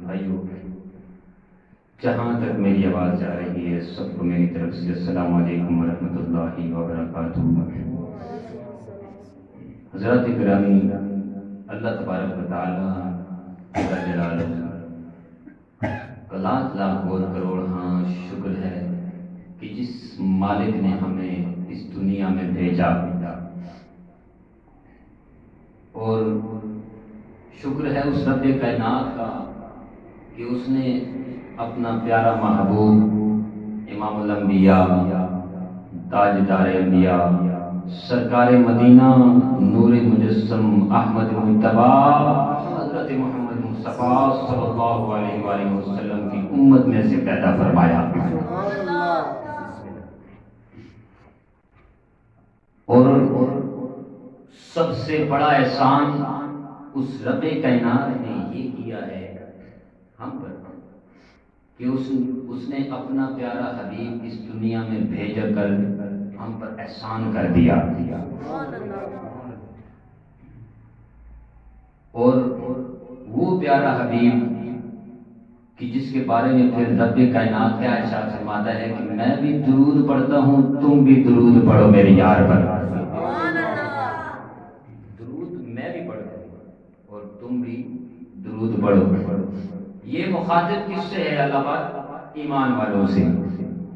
بھائیو، جہاں تک میری آواز جا رہی ہے سب کو میری طرف سے السلام علیکم ورحمۃ اللہ وبرکاتہ۔ حضرات گرامی، اللہ تبارک و تعالی جل جلالہ لاکھ لاکھ کروڑ ہاں شکر ہے کہ جس مالک نے ہمیں اس دنیا میں بھیجا، اور شکر ہے اس رب کائنات کا کہ اس نے اپنا پیارا محبوب امام الانبیاء تاجدار انبیاء سرکار مدینہ نور مجسم احمد مجتبی حضرت محمد مصطفیٰ صلی اللہ علیہ وآلہ وسلم کی امت میں سے پیدا فرمایا، اور سب سے بڑا احسان اس رب کائنات نے یہ کیا ہے ہم پر کہ اس نے اپنا پیارا حبیب اس دنیا میں بھیج کر ہم پر احسان کر دیا، اور وہ پیارا حبیب کہ جس کے بارے میں پھر رب کائنات کا ارشاد فرماتا ہے کہ میں بھی درود پڑھتا ہوں، تم بھی درود پڑھو میرے یار پر۔ درود میں بھی پڑھتا ہوں اور تم بھی درود پڑھو۔ یہ مخاطب کس سے ہے اللہ پاک؟ ایمان والوں سے۔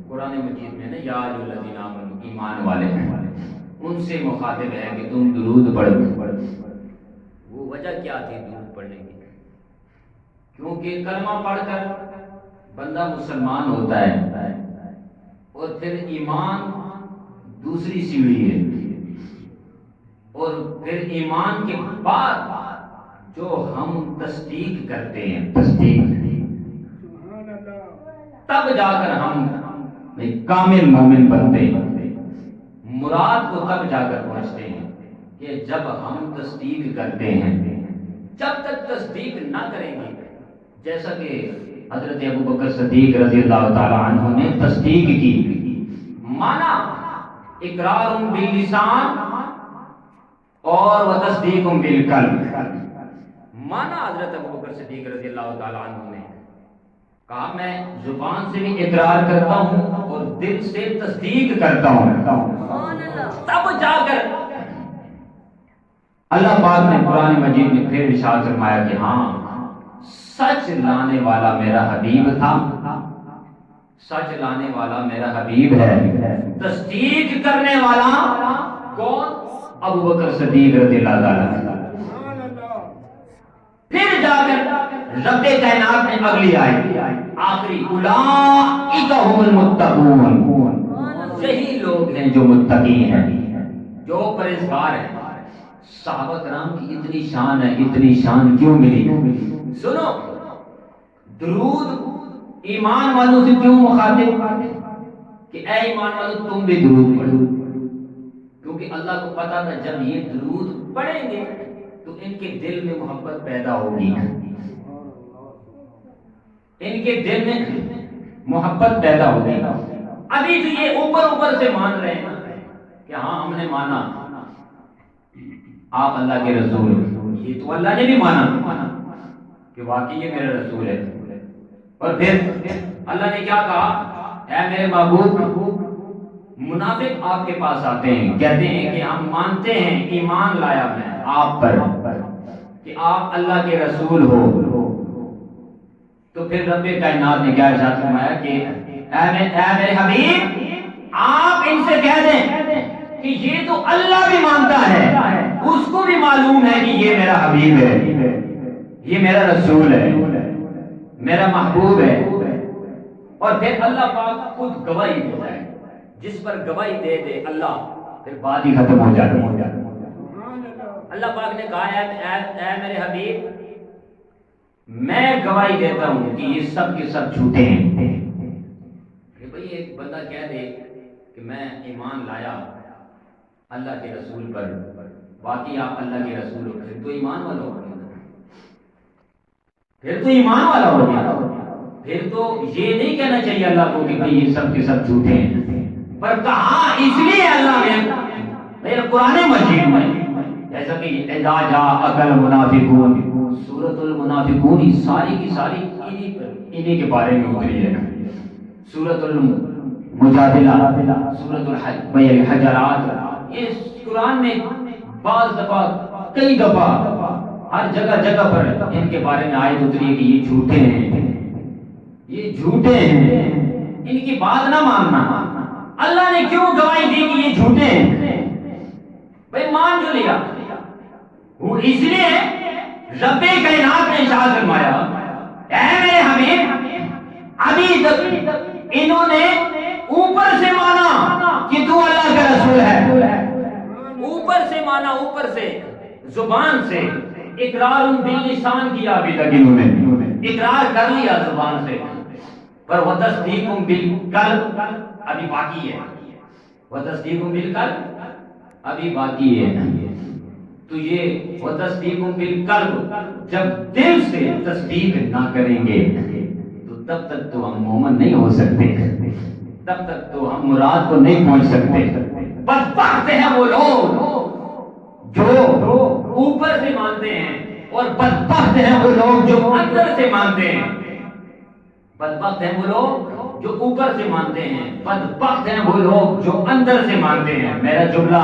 قرآن مجید میں نا یا ایھا الذین آمنوا، ایمان والے ہیں، ان سے مخاطب ہے کہ تم درود پڑھو۔ وہ وجہ کیا تھی درود پڑھنے کی؟ کیونکہ کلمہ پڑھ کر بندہ مسلمان ہوتا ہے، اور پھر ایمان دوسری سیڑھی ہے، اور پھر ایمان کے بعد جو ہم تصدیق کرتے ہیں، تب جا کر ہم کامل مومن بنتے ہیں۔ مراد کو تب جا کر پہنچتے ہیں کہ جب ہم تصدیق کرتے ہیں۔ جب تک تصدیق نہ کریں گے، جیسا کہ حضرت ابوبکر صدیق رضی اللہ تعالی عنہ نے تصدیق کی، مانا اقرار باللسان اور وتصدیق بالقلب، مانا حضرت ابوبکر صدیق رضی اللہ تعالی عنہ نے کہا میں زبان سے بھی اقرار کرتا ہوں اور دل سے تصدیق کرتا ہوں، تب جا کر اللہ پاک نے قرآن مجید میں پھر ارشاد فرمایا کہ ہاں سچ لانے والا میرا حبیب تھا، سچ لانے والا میرا حبیب ہے۔ تصدیق کرنے والا کون؟ ابوبکر صدیق رضی اللہ تعالیٰ عنہ۔ پھر جا کر رب کائنات نے اگلی آیت آخری اولئک ھم المتقون، یہی لوگ ہیں جو متقی ہیں، جو پرہیزگار ہیں۔ صحابہ کرام کی اتنی شان ہے، اتنی شان کیوں ملی؟ سنو، درود ایمان والوں سے کیوں مخاطب کہ اے ایمان والوں تم بھی درود پڑھو، کیونکہ اللہ کو پتا تھا جب یہ درود پڑھیں گے تو ان کے دل میں محبت پیدا ہوگی، ان کے دل میں محبت پیدا ہوگی۔ ابھی تو یہ اوپر سے مان رہے ہیں کہ ہاں ہم نے مانا آپ اللہ کے رسول ہیں، یہ تو اللہ نے بھی مانا کہ واقعی یہ میرا رسول ہے، اور پھر اللہ نے کیا کہا؟ اے میرے محبوب، منافق آپ کے پاس آتے ہیں، کہتے ہیں کہ ہم مانتے ہیں، ایمان لایا میں آپ پر کہ آپ اللہ کے رسول ہو، تو پھر رب کائنات نے کیا ارشاد فرمایا کہ اے میرے حبیب آپ ان سے کہہ دیں کہ یہ تو اللہ بھی مانتا ہے، اس کو بھی معلوم ہے کہ یہ میرا حبیب ہے، یہ میرا رسول ہے، میرا محبوب ہے، اور پھر اللہ پاک خود گواہی دے جائے، جس پر گواہی دے دے اللہ پھر بات ہی ختم ہو جاتی ہے۔ اللہ پاک نے کہا اے میرے حبیب میں گواہی دیتا ہوں کہ یہ سب کے سب جھوٹے ہیں۔ کہ بھئی ایک بندہ کہہ دے کہ میں ایمان لایا اللہ کے رسول پر، واقعی آپ اللہ کے رسول ہو، پھر تو ایمان والا ہو گیا، پھر تو ایمان والا ہو گیا، پھر تو یہ نہیں کہنا چاہیے اللہ کو کہ بھئی یہ سب کے سب جھوٹے ہیں، پر کہا اس لیے اللہ نے میرے قرآن مجید میں، جیسا کہ اذا جاءک المنافقون سورۃ المنافقون ساری کی ساری انہی کے بارے میں اتری ہے. سورۃ المجادلہ، سورۃ الحجرات، یہ قرآن میں بعض دفعہ، کئی دفعہ، ہر جگہ جگہ پر ان کے بارے میں آیت اتری ہے کہ یہ جھوٹے ہیں، یہ جھوٹے ہیں، ان کی بات نہ ماننا. اللہ نے کیوں گواہی دی کہ یہ جھوٹے ہیں؟ بھئی مان جو لیا وہ اس لیے رب کائنات نے ارشاد فرمایا اے میرے حبیب، ابھی تک انہوں نے اوپر سے مانا کہ تو اللہ کا رسول ہے، اوپر سے مانا، اوپر سے زبان سے اقرار باللسان کیا، ابھی تک انہوں نے اقرار کر لیا زبان سے، پر وتصدیق بالقلب ابھی باقی ہے، وتصدیق بالقلب ابھی باقی ہے. تو یہ وتصدیق بالقلب جب دل سے تصدیق نہ کریں گے تو تب تک تو ہم مومن نہیں ہو سکتے، تب تک تو ہم مراد کو نہیں پہنچ سکتے. بدبخت ہیں وہ لوگ جو اوپر سے مانتے ہیں، اور بدبخت ہیں وہ لوگ جو اندر سے مانتے ہیں. بدبخت ہیں وہ لوگ جو اوپر سے مانتے ہیں، بدبخت ہیں وہ لوگ جو اندر سے مانتے ہیں. میرا جملہ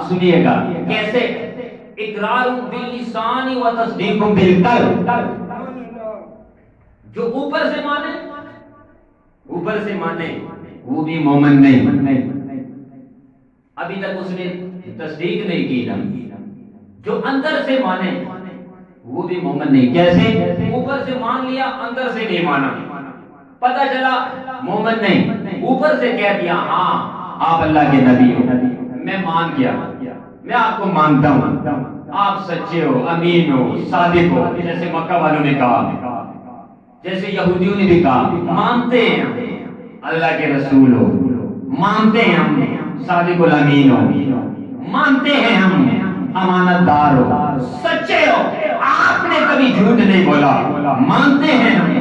سنیے گا کیسے، اقرار باللسان و تصدیق بالقلب. جو اوپر سے مانے، اوپر سے مانے وہ بھی مومن نہیں، ابھی تک اس نے تصدیق نہیں کی نا. جو اندر سے مانے وہ بھی مومن نہیں. کیسے؟ اوپر سے مان لیا، اندر سے نہیں مانا، پتہ چلا مومن نہیں. اوپر سے کہہ دیا ہاں آپ اللہ کے نبی ہو، میں مان گیا، میں آپ کو مانتا ہوں، آپ سچے ہو، امین ہو، صادق ہو، جیسے مکہ والوں نے کہا، جیسے یہودیوں نے بھی کہا مانتے ہیں اللہ کے رسول ہو، مانتے ہیں ہم صادق الامین ہو، مانتے ہیں ہم امانت دار ہو، سچے ہو، آپ نے کبھی جھوٹ نہیں بولا، مانتے ہیں ہم.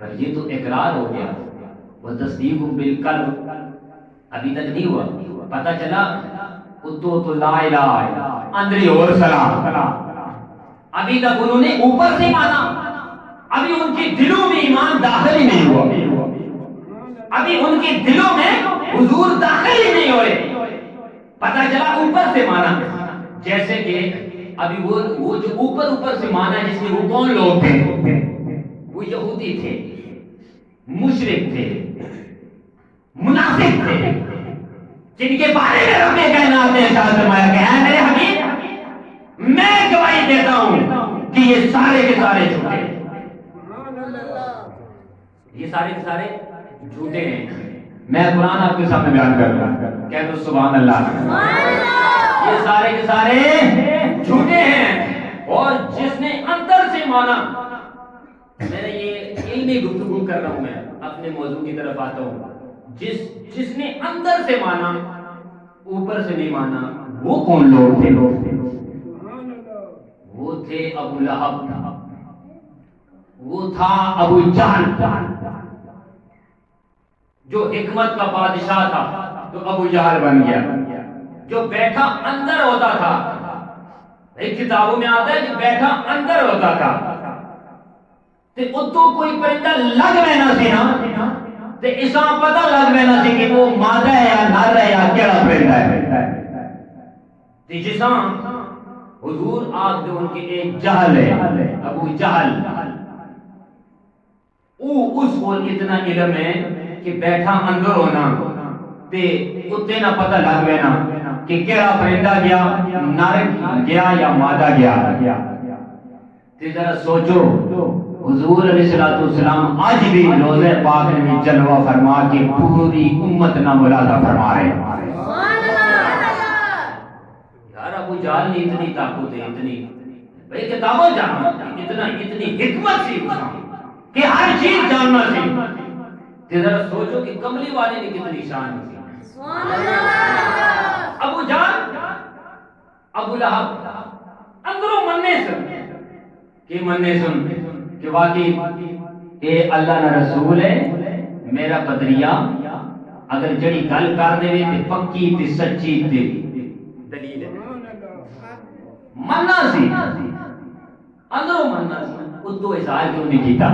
پر یہ تو اقرار ہو گیا، وہ تصدیق بالقلب ابھی تک نہیں ہوا. پتہ چلا تو لا الہ اندری اور سلام، ابھی تک انہوں نے اوپر سے مانا، ابھی ان کے دلوں میں ایمان داخل ہی نہیں ہوا، ابھی ان کے دلوں میں حضور داخل ہی نہیں ہوئے. پتہ چلا اوپر سے مانا، جیسے کہ ابھی وہ جو اوپر سے مانا جس میں وہ کون لوگ تھے؟ وہ یہودی تھے، مشرک تھے، منافق تھے، جن کے بارے میں رب کائنات نے ارشاد فرمایا کہ اے میرے حبیب میں گواہی دیتا ہوں کہ یہ سارے کے سارے جھوٹے ہیں، یہ سارے کے سارے جھوٹے ہیں. میں قرآن آپ کے سامنے بیان کر رہا ہوں، کہہ دو سبحان اللہ. یہ سارے کے سارے جھوٹے ہیں. اور جس نے اندر سے مانا، میں یہ علمی گفتگو کر رہا ہوں، میں اپنے موضوع کی طرف آتا ہوں. جس نے اندر سے مانا، اوپر سے نہیں مانا، وہ کون لوگ تھے؟ وہ تھے ابو لہب، وہ تھا ابو جہل جو حکمت کا بادشاہ تھا، تو ابو جہل بن گیا، جو بیٹھا اندر ہوتا تھا. ایک کتابوں میں آتا ہے کہ بیٹھا اندر ہوتا تھا، تے اتو کوئی پرندہ لگ میں نہ سی نا، تے اساں پتہ لگ میں نہ سی کہ وہ مادہ ہے یا نر ہے یا کیڑا پرندہ ہے. تے جساں حضور آج جو ان کے ایک جہل ہے، ابو جہل، اس کو اتنا علم ہے کہ بیٹھا اندر ہونا تے اتے نہ پتہ لگ وینا کہ کیڑا پرندہ گیا، نر گیا یا مادہ گیا. تے ذرا سوچو حضور علیہ السلام آج بھی روضہ پاک میں جلوہ فرما کے پوری امت نہ ملاحظہ فرما رہے ہیں. یار ابو جہل نے اتنی طاقت ہے، اتنی بھائی کتابوں جانا، اتنی حکمت سی کہ ہر چیز جاننا سی. ذرا سوچو کہ کملی والے نے کتنی شان تھی. ابو جہل، ابو لہب اندروں مننے سن کہ کہ واقعی اے اللہ نہ رسول ہے، میرا بدریہ اگر جڑی گل کر دے تے پکی تے سچی تے دلیل ہے، مننا سی. اندروں مننا اتو اظہار کیوں نہیں کیتا؟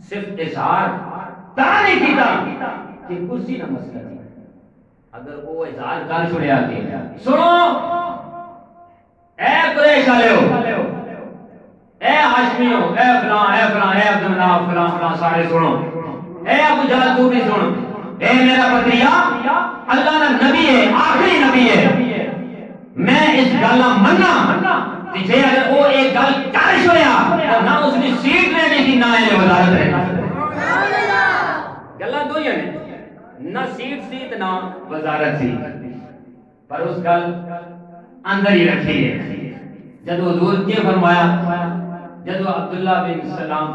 صرف اظہار تا نہیں کیتا کہ کرسی نہ مسئلہ تھی. اگر وہ اظہار کر چھڑیا کہ سنو اے قریش والےو، اے ہاشمیو، اے فلاں اے فلاں اے عبد المناف فلاں فلاں سارے سنو، اے ابو جہل تو بھی سن، اے میرا پتریا اللہ کا نبی ہے، آخری نبی ہے، میں اس گلا مننا کہ جے اگر وہ ایک گل کر چھوڑیا تو نہ اس کی سیٹ لینی تھی نہ یہ وزارت رہنی. گلا دو ہی ہیں، نہ سیٹ سی نہ وزارت سی، پر اس گل اندر ہی رکھی ہے. جب حضور کے فرمایا، جب عبداللہ بن سلام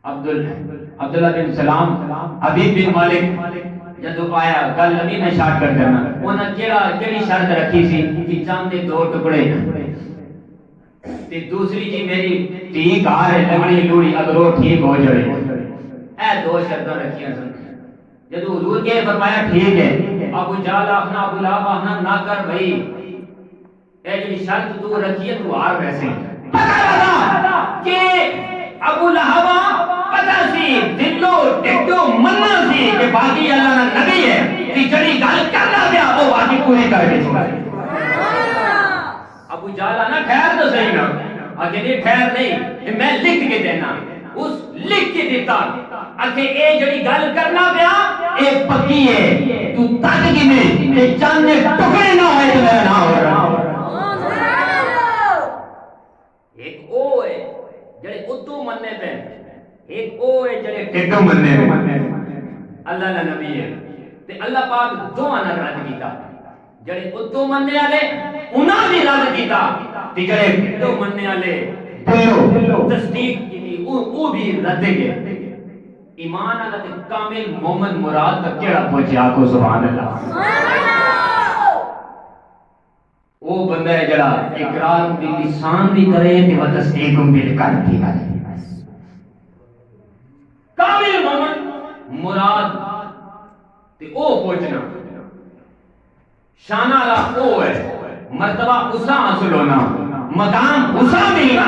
عبداللہ بن سلام حبیب بن مالک جدو آیا گل نبی میں شارٹ کٹ کرنا، انہاں کیڑی شرط رکھی سی کہ چاند دے 2 ٹکڑے تے دوسری جی میری تھی گھر ہے لگڑی لوڑی اگر وہ ٹھیک ہو جائے، اے 2 شرطاں رکھیاں سن. جدو حضور کے فرمایا ٹھیک ہے، ابو جہل آخنا ابو لہب آخنا نہ کر بھائی، اے جی شرط تو رکھی ہے تو ہار ویسے پتہ لگا کہ ابو لہب پتہ سی دلو ٹکو مننا سی کہ باقی اللہ نہ نبی ہے کہ جڑی گل کرنا پیا وہ باقی پوری کر کے چھوڑا. ابو جہل نا ٹھہر تو صحیح نا، اگے نہیں ٹھہر نہیں، میں لکھ کے دینا، اس لکھ کے دیتا اکھے اے جڑی گل کرنا پیا اے پکی ہے، تو تک کی میں کہ چند ٹکڑے نہ ہوئے تو میرا نہ ہو رہا. ایک او ہے جڑے اتو مننے پہ، ایک او ہے جڑے ٹکڑ مننے پہ. اللہ کا نبی ہے تے اللہ پاک دونوں نال رد کیتا، جڑے اتو مننے والے انہاں بھی رد کیتا تے جڑے ٹکڑ مننے والے دلو تصدیق کی او بھی رد گئے. ایمان اللہ تے کامل مومن مراد تک کیڑا پہنچیا کو سبحان اللہ. وہ بندہ ہے جڑا اقرار باللسان بھی کرے تے و تصدیق بالقلب بھی کرے. کامل مومن مراد تے او پہنچنا شان والا او ہے، مرتبہ اسا حاصل ہونا، مقام اسا ملنا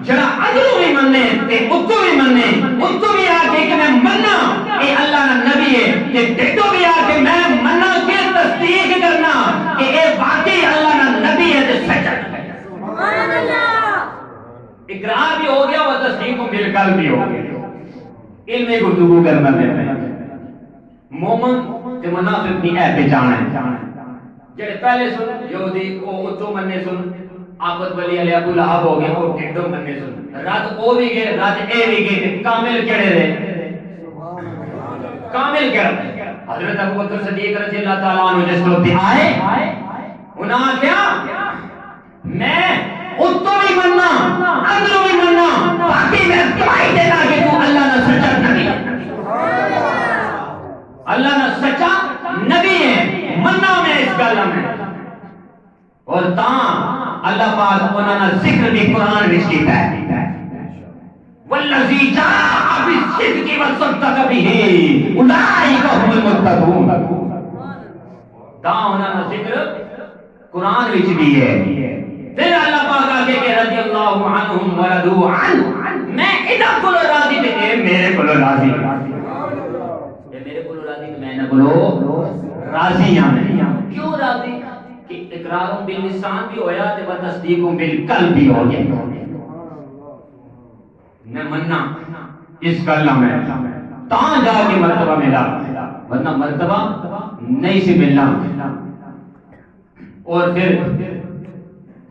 جڑا اندروں بھی مننے تے اتو بھی مننے، اتو بھی آ کے کہ میں مننا اے اللہ کا نبی ہے تے ٹٹو بھی آ کے میں مننا کے تصدیق کرنا کہ اے واقعی اللہ کا نبی ہے تے سچا ہے. سبحان اللہ. اقرار بھی ہو گیا و تصدیق بالقلب بھی ہو گیا. علم گفتگو کرنا ہے مومن تے منافق دی اے پہچان ہے. جڑے پہلے سن یہودی او اتو مننے سن آپت ولی علی ابو لہب ہو گئے او ٹھڈو مننے سن، رات او بھی گئے رات اے بھی گئے. کامل کیڑے رہے؟ کامل کیڑے؟ حضرت ابو بکر صدیق رضی اللہ تعالیٰ عنہ جس وقت آئے انہاں کیا میں اتو بھی مننا اندروں بھی مننا باقی میں گواہی دینا کہ تو اللہ نہ سچا نبی ہے، اللہ نہ سچا نبی ہے، مننا میں اس گل میں. اور تاں اللہ پاک انہاں نے ذکر بھی قرآن وچ کیتا ہے والذی جاء بالصدق وصدق به اولئک هم المتقون. تاں انہاں نے ذکر قرآن وچ بھی ہے. پھر اللہ پاک آگے کہ رضی اللہ عنہم ورضوا عنہ، میں انہاں کو راضی تے اے میرے کو راضی، اے میرے کو راضی تے میں نہ بولو راضی ہاں. کیوں راضی؟ کہ اقرار باللسان بھی ہویا تے و تصدیق بالقلب بھی ہو گیا. میں مننا اس گل میں تاں جا کے مرتبہ ملا، ورنہ مرتبہ نہیں سی ملنا. اور پھر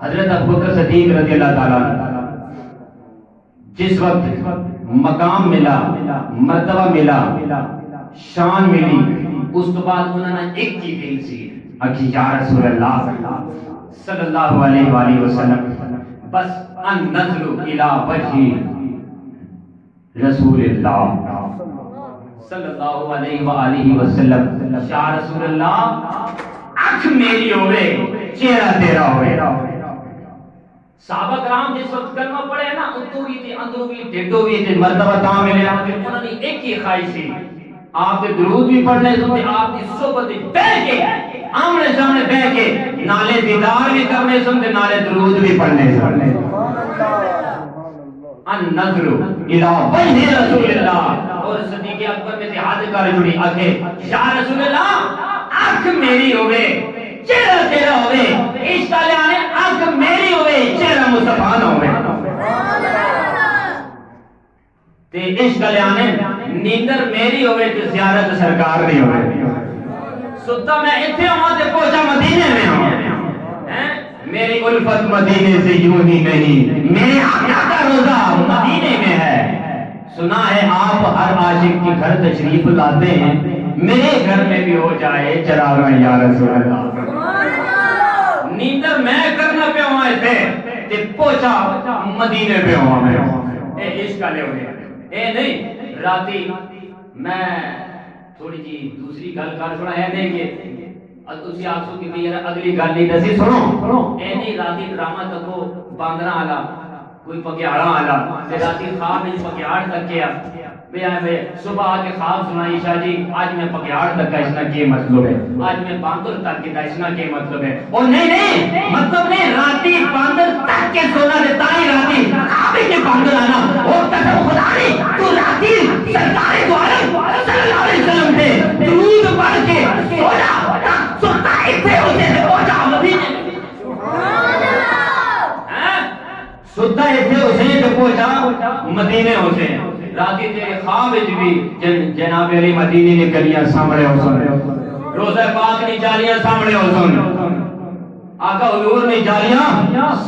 حضرت ابوبکر صدیق رضی اللہ تعالیٰ جس وقت مقام ملا، مرتبہ ملا، شان ملی، اس تو بعد انہوں نے ایک کی دل سی اکی یا رسول اللہ صلی اللہ علیہ وآلہ وسلم بس ان نظر الى وجہ رسول اللہ صلی اللہ علیہ وآلہ وسلم. یا رسول اللہ اکھ میری ہوئے چہرہ تیرا ہوئے. صحابہ کرام جس وقت کلمہ پڑھے نا اتو بھی تھے اندرو بھی ڈھڈو بھی تھے مرتبہ تاں ملے. پھر انہوں نے ایک ہی خواہش تھی آپ کے درود بھی پڑھنے سنتے، آپ کی صحبت بیٹھ کے آمنے سامنے بیٹھ کے نالے دیدار بھی کرنے سنتے، نالے درود بھی پڑھنے سنتے. النظر الى وجه رسول اللہ. اور صدیق اکبر میں ہاتھ کر جڑی آکھے یا رسول اللہ آنکھ میری ہوئے چہرہ تیرا ہوئے, عشق لیانے آنکھ میری ہوئے چہرہ مصطفیٰ نہ ہوئے. تے عشق لیانے نیندر میری ہوئے تے زیارت سرکار نہیں ہوئے. ستا میں اتنے ہوں تے پہنچا مدینے میں ہوں. میری الفت مدینے سے یوں ہی نہیں, میرے آقا کا روزہ مدینے میں ہے. سنا ہے آپ ہر عاشق کے گھر تشریف لاتے ہیں, میرے گھر میں بھی ہو جائے چراغاں یا رسول اللہ. نیندر میں کرنا پہ ہوا تھے تے پہنچا مدینے پہ ہوا میں. اے عشق لے ہوئے اے نہیں راتی میں تھوڑی جی دوسری گل کر چھوڑا ہے نہیں کہ تسی آکھو کہ میں یار اگلی گل نہیں دسی سنو. اے نہیں راتی ڈرامہ تکو باندراں والا کوئی پگیاڑاں والا تے راتی خواب وچ پگیاڑ تکیا بے آئے صبح آ کے خواب سنائی شاہ جی آج میں پگیاڑ تک کا اس کا کیا مطلب ہے, آج میں باندر تک کا اس کا کیا مطلب ہے. اور نہیں مطلب نہیں راتی باندر تک کے سونا دیتا ہی راتی خواب کے باندر آنا. اور قسم خدا نہیں تو راتی سرکار دو عالم صلی اللہ علیہ وسلم پہ درود پڑھ کے سو جا سوتا اتنے ہوتے سے پہنچا مدینے میں. سوتا اتنے حسین پہ پہنچا مدینے حسین. راتی تیرے خواب وچ بھی جناب علی مدینے نے گلیاں سامنے ہو سن, روزہ پاک نے جالیاں سامنے ہو سن, آقا حضور نے جالیاں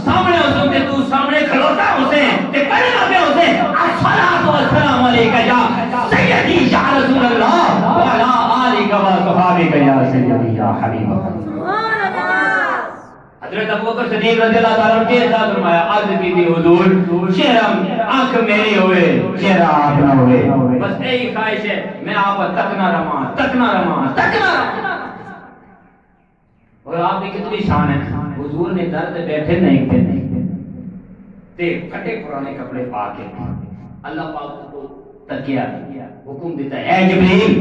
سامنے ہو سن تے تو سامنے کھلوتا حسین تے کلمہ پہ حسین الصلاۃ والسلام علیکہ یا سیدی یا رسول اللہ وعلی آلک و صحابک یا سیدی یا حبیب اللہ. حضرت ابوبکر صدیق رضی اللہ تعالیٰ عنہ کے ارشاد فرمایا عرض کی تھی حضور چہرہ آنکھ میری ہوئے چہرہ آپ نہ ہوئے. بس یہی خواہش ہے میں آپ تکنا رہا تکنا رہا تکنا رہا. اور آپ کی کتنی شان ہے, حضور نے درد بیٹھے نہیں تے پھٹے پرانے کپڑے پا کے اللہ پاک کو تکیا حکم دیتا ہے اے جبریل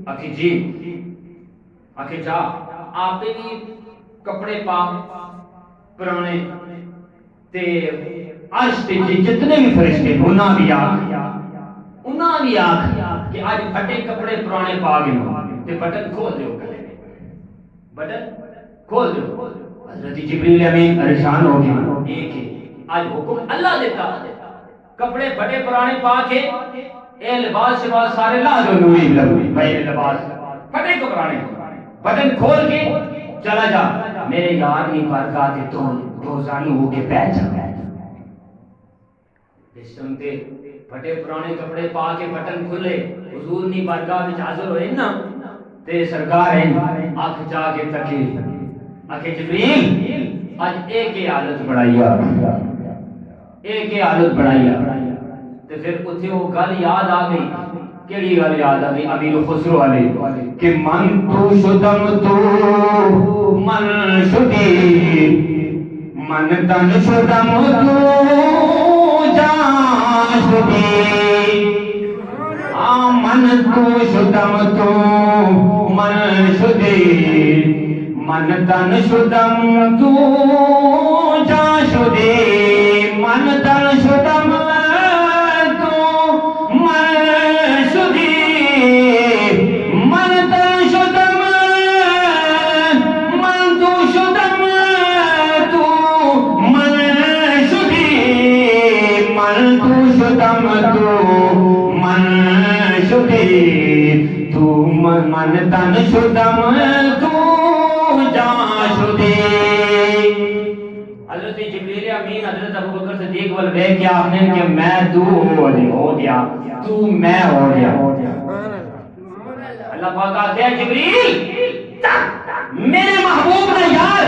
آخی جی آخی جا آپ بھی کپڑے پا پرانے تے عرش تے جتنے بھی فرشتے انہاں بھی آکھ کہ آج پھٹے کپڑے پرانے پا گئے تے بٹن کھول دیو گلے میں, بٹن کھول دیو. حضرت جبریل امین پریشان ہو گئے ایک ہے آج حکم اللہ دیتا کپڑے پھٹے پرانے پا کے اے لباس شباس سارے لا دو نوری لگوی بھائی لباس پھٹے کو پرانے بٹن کھول کے چلا جا میرے یار نہیں برکاتے تو روزانو ہو کے پہ جا. اس سنتے پھٹے پرانے کپڑے پا کے بٹن کھلے حضور نہیں برکات وچ حاضر ہوئے نا تے سرکار ہیں آنکھ جا کے تکے آکھے جبریل آج ایک ہی حالت بڑھائی ایک ہی حالت بڑھائی تے پھر اتھے وہ گل یاد آ گئی. کیڑی گل یاد آ گئی امیر خسرو والے کہ من تو شدم تو من شدی من تن شدم تو جان شدی من تو شدم تو من شدی من تن شدم تو جان شدی من تن شدم من تن شدم تو جان شدی. حضرت جبریل امین حضرت ابوبکر صدیق ول دیکھ کے آپ نے کہ میں تو ہو گیا تو میں ہو گیا. اللہ پاک کہتے ہیں جبریل میرے محبوب کا یار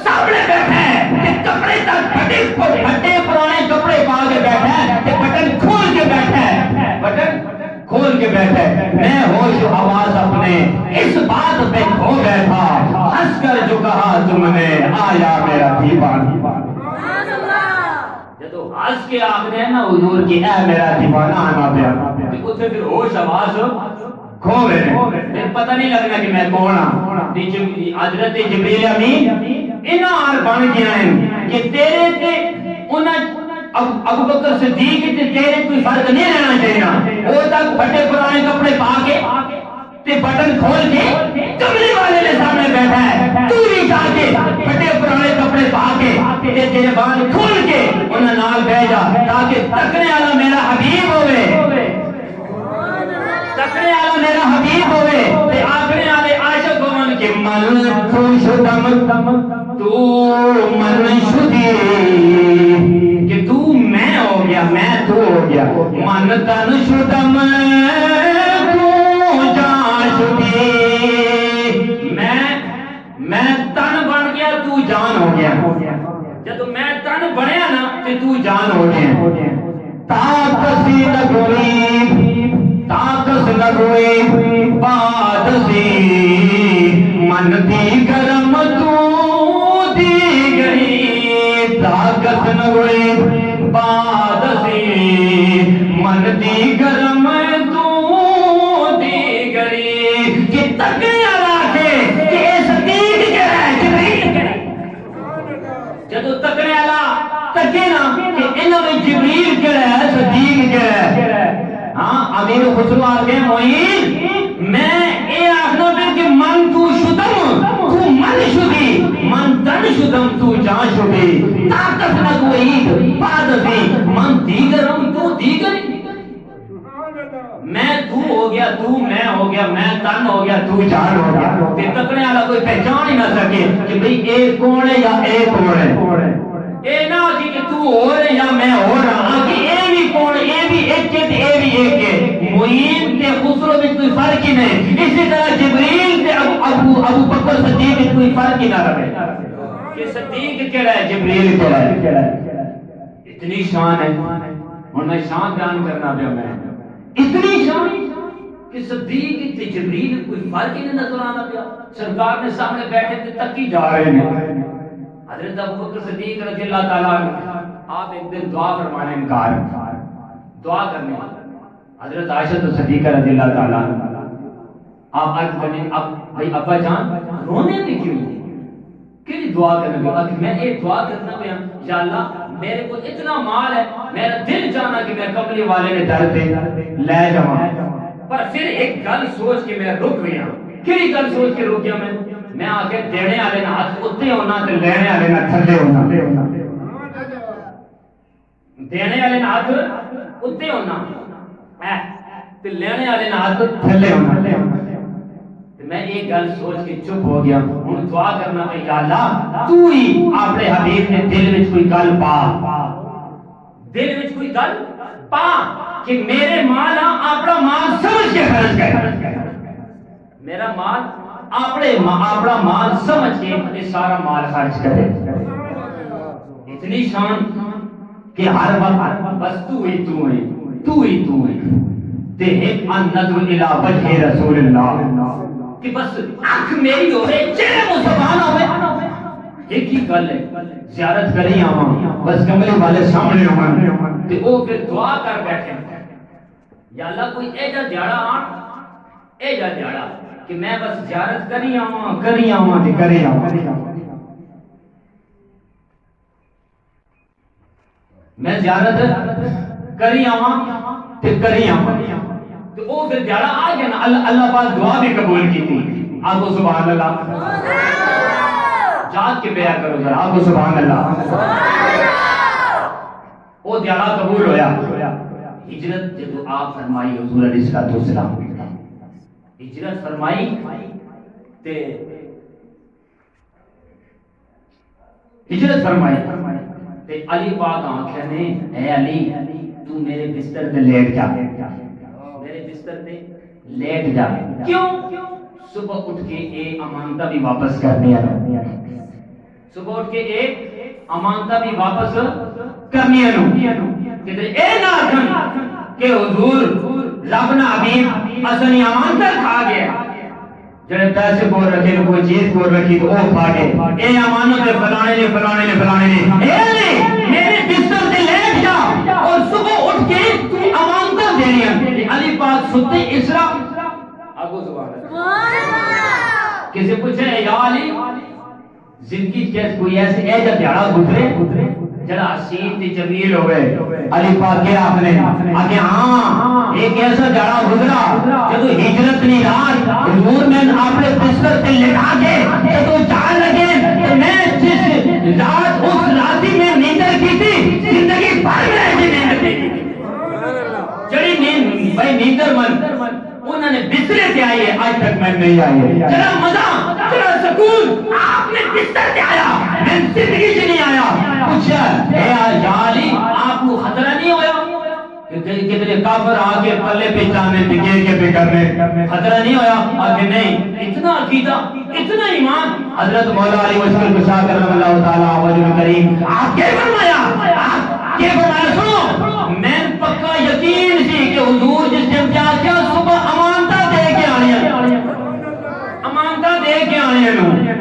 سامنے بیٹھا ہے کہ کپڑے تک پھٹے پرانے کپڑے پا کے بیٹھا ہے کہ بٹن کھول کے بیٹھا ہے بٹن کھول کے بیٹھے میں ہوش و حواس اپنے اس بات پہ کھو بیٹھا ہنس کر جو کہا تم نے آیا میرا دیوانہ. جدو ہنس کے آپ نے نا حضور کی اے میرا دیوانہ آنا پیا اتنے پھر ہوش حواس کھو گئے پھر پتہ نہیں لگنا کہ میں کون ہوں. حضرت جبریل امین انہاں بن گیا ہیں کہ تیرے تے ابو بکر صدیق تے تیرے کوئی فرق نہیں رہنا چاہیے. وہ تک پھٹے پرانے کپڑے پا کے تے بٹن کھول کے کمرے والے کے سامنے بیٹھا ہے, تو بھی جا کے پھٹے پرانے کپڑے پا کے تے تیرے بال کھول کے انہاں نال بیٹھ جا تاکہ تکنے والا میرا حبیب ہوے, تکنے والا میرا حبیب ہوے تے آکھنے والے عاشق ہون کہ من تو شدم تو من شدی, کہ تو میں ہو گیا میں تو ہو گیا, من تن شدم تو جان شدی, میں تن بن گیا تو جان ہو گیا, جب میں تن بنیا نا تے تو جان ہو گیا. طاقت سی لگوئی طاقت لگوئی بات سی من دی گرم تو دی گئی, طاقت لگوئی بات سی من دی گرم تو دی گئی, کہ تکنے والا کے کہ اے صدیق کہہ رہا ہے جبریل کہہ رہا ہے, جدو تکنے والا تکے نا کہ انہوں نے جبریل کہہ رہا ہے صدیق کہہ رہا ہے. ہاں امیر خسرو آگے معین میں اے آخنا پھر کہ من تو شدم تو من شدی, من تن شدم تو جان شدی, طاقت نہ کوئی بات سی من دیگرم تو دیگری, میں تو ہو گیا تو میں ہو گیا میں تن ہو گیا تو جان ہو گیا, کہ تکنے والا کوئی پہچان ہی نہ سکے کہ بھئی اے کون ہے یا اے کون ہے. اے نہ کہ تو ہو رہے یا میں ہو رہا, کہ اے بھی کون اے بھی ایک ہے اے بھی ایک ہے. معین تے خسرو میں کوئی فرق ہی نہیں, اسی طرح جبریل تے ابو بکر صدیق میں کوئی فرق ہی نہ رہے کہ صدیق کہہ رہا ہے جبریل کہہ رہا ہے. اتنی شان ہے, اور میں شان بیان کرنا پیا, میں اتنی شان کہ صدیق تے جبریل کوئی فرق ہی نہیں نظر آنا پیا. سرکار نے سامنے بیٹھے تے تکی جا رہے ہیں. حضرت ابو بکر صدیق رضی اللہ تعالیٰ عنہ آپ ایک دن دعا فرمانے انکار دعا کرنے, حضرت عائشہ صدیقہ رضی اللہ تعالیٰ عنہ آپ عرض کرنے اب بھائی ابا جان رونے میں کیوں کیوں دعا کرنے لگا کہ میں ایک دعا کرنا پیا, یا اللہ میرے کو اتنا مال ہے میرا دل چاہنا کہ میں کملی والے نے در پہ لے جاؤں, پر پھر ایک گل سوچ کے میں رک گیا. کیڑی گل سوچ کے رک گیا میں آگے دینے والے نہ ہاتھ اتنے ہونا تے لینے والے نہ تھلے ہونا, دینے والے نہ ہاتھ اتنے ہونا تے لینے والے نہ ہاتھ تھلے ہونا. میں ایک گل سوچ کے چپ ہو گیا. ہن دعا کرنا پئی یا اللہ تو ہی اپنے حبیب نے دل وچ کوئی گل پا, دل وچ کوئی گل پا کہ میرے مال اپنا مال سمجھ کے خرچ کر, میرا مال اپنا مال سمجھ کے سارا مال خرچ کرے. اتنی شان کہ ہر وقت بس تو ہی تو ہے تو ہی تو ہے. تے ایک النظر الی وجہ رسول اللہ کہ بس آنکھ میری ہوئے چہرے مصطفیٰ نہ ہوئے. ایک ہی گل ہے زیارت کری آواں بس کملے والے سامنے ہوں تے او پھر دعا کر بیٹھے یا اللہ کوئی ایجا دیاڑا آن ایجا دیاڑا کہ میں بس زیارت کری آواں تے کری آواں. میں زیارت کری آواں تے کری آواں تو او پھر دیاڑا آ گیا نا. اللہ پاک دعا بھی قبول کی تھی. آپ کو سبحان اللہ جات کے بیعت کرو ذرا, آپ کو سبحان اللہ. او دیاڑا قبول ہویا. ہجرت جب آپ فرمائی حضور علیہ الصلوۃ والسلام ہجرت فرمائی تے ہجرت فرمائی تے علی پاک آنکھیں نے اے علی تو میرے بستر تے لیٹ جا, میرے بستر تے لیٹ جا. کیوں؟ صبح اٹھ کے ایک امانتہ بھی واپس کرنی ہے, صبح اٹھ کے ایک امانتہ بھی واپس کرنی ہے. کہ اے ناظرین کہ حضور رب نا حبیب اسنی امانتہ کھا گیا, جڑے پیسے کو رکھے کوئی چیز کو رکھی تو وہ کھا گئے. اے امانت فلانے نے اے میرے بستر تے لیٹ جا اور صبح اٹھ کے تو امانتہ دینی ہے. علی پاک ستے اسرا ابو سبحان اللہ. کسی پوچھے یا علی زندگی کیسے کوئی ایسے ایجا دیاڑا گزرے جڑا حسین تے جمیل ہوئے علی پاک کے آپ نے آگے ہاں ایک ایسا جڑا گزرا جدو ہجرت نہیں رات حضور میں آپ نے بستر تے لٹا کے جدو جان لگے تو میں جس رات اس راتی میں نیندر کی تھی زندگی بھر میں ایسی نیندر کی جڑی نیند بھائی نیندر من انہوں نے بسترے سے آئی ہے آج تک میں نہیں آئی ہے جڑا مزہ جڑا سکون آپ نے بستر سے آیا میں زندگی سے نہیں آیا پوچھا اے یا علی آپ کو خطرہ نہیں ہویا کتنے کافر آگے پلے پہچانے دکھے کے پہ کرنے خطرہ نہیں ہویا آگے نہیں اتنا عقیدہ اتنا ایمان حضرت مولا علی مشکل کشا کرم اللہ تعالیٰ وجل کریم آپ کے فرمایا سنو میں پکا یقین سی کہ حضور جس ٹائم کیا کیا صبح امانتہ دے کے آنی ہے امانتہ دے کے آنی ہے